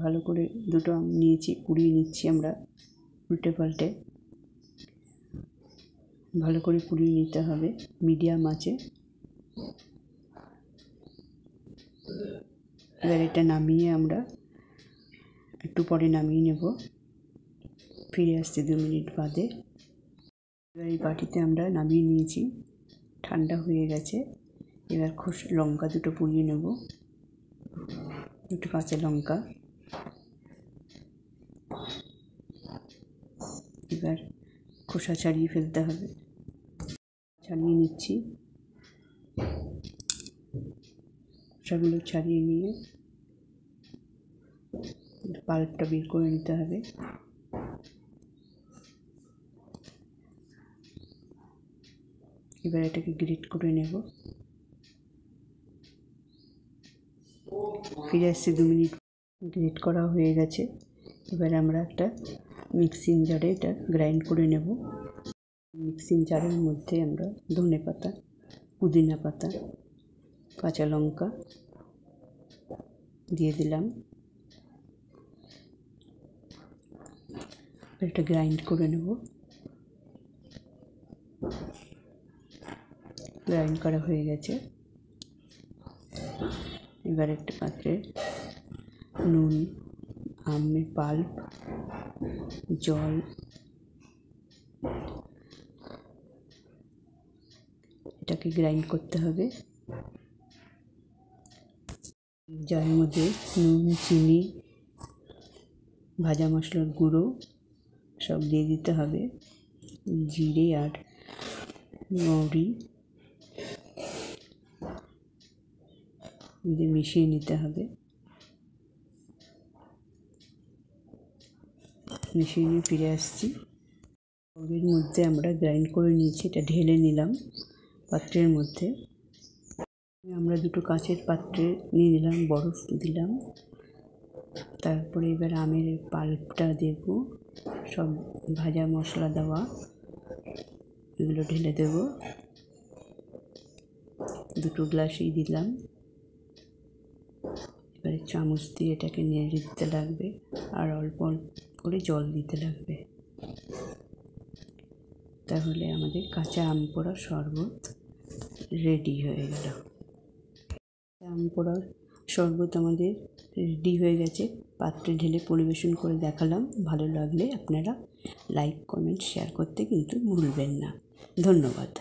ভালো করে দুটো আম নিয়েছি, পুড়িয়ে নিচ্ছি আমরা উল্টে পাল্টে। ভালো করে পুড়িয়ে নিতে হবে মিডিয়াম আঁচে। এবার এটা নামিয়ে আমরা একটু পরে নামিয়ে নেব, ফিরে আসছি 2 মিনিট বাদে। এবার এই বাটিতে আমরা নামিয়ে নিয়েছি, ঠান্ডা হয়ে গেছে। এবার লঙ্কা দুটো পুড়িয়ে নেব, দুটো কাঁচা লঙ্কা। এবার খোসা ছাড়িয়ে ফেলতে হবে, ছাড়িয়ে নিচ্ছি। খোসাগুলো ছাড়িয়ে নিয়ে পাল্পটা বের করে নিতে হবে। এবার এটাকে গ্রেট করে নেব। ফিরে আসছি 2 মিনিট। গ্রেট করা হয়ে গেছে। এবার আমরা একটা মিক্সিং জারে এটা গ্রাইন্ড করে নেব। মিক্সিং জারের মধ্যে আমরা ধনে পাতা, পুদিনা পাতা, কাঁচা লঙ্কা দিয়ে দিলাম। এটা গ্রাইন্ড করে নেব। গ্রাইন্ড করা হয়ে গেছে। এবার একটা পাত্রে নুন, আমের পাল্প, জল, এটাকে গ্রাইন্ড করতে হবে। জারের মধ্যে নুন, চিনি, ভাজা মশলার গুঁড়ো সব দিয়ে দিতে হবে, জিরে আর মৌরি দিয়ে মিশিয়ে নিতে হবে। মিশিয়ে নিয়ে ফিরে আসছি। এর মধ্যে আমরা গ্রাইন্ড করে নিয়েছি, এটা ঢেলে নিলাম পাত্রের মধ্যে। আমরা দুটো কাঁচের পাত্রে নিয়ে নিলাম, বরফ দিলাম। তারপরে এবার আমের পাল্পটা দেব, সব ভাজা মশলা দেওয়া এগুলো ঢেলে দেব। দুটো গ্লাসই দিলাম। এবারে চামচ দিয়ে এটাকে নেড়ে দিতে লাগবে, আর অল্প অল্প করে জল দিতে লাগবে। তাহলে আমাদের কাঁচা আম পোড়া শরবত রেডি হয়ে গেল। আম পোড়ার শরবত আমাদের রেডি হয়ে গেছে। পাত্রে ঢেলে পরিবেশন করে দেখালাম। ভালো লাগলে আপনারা লাইক, কমেন্ট, শেয়ার করতে কিন্তু ভুলবেন না। ধন্যবাদ।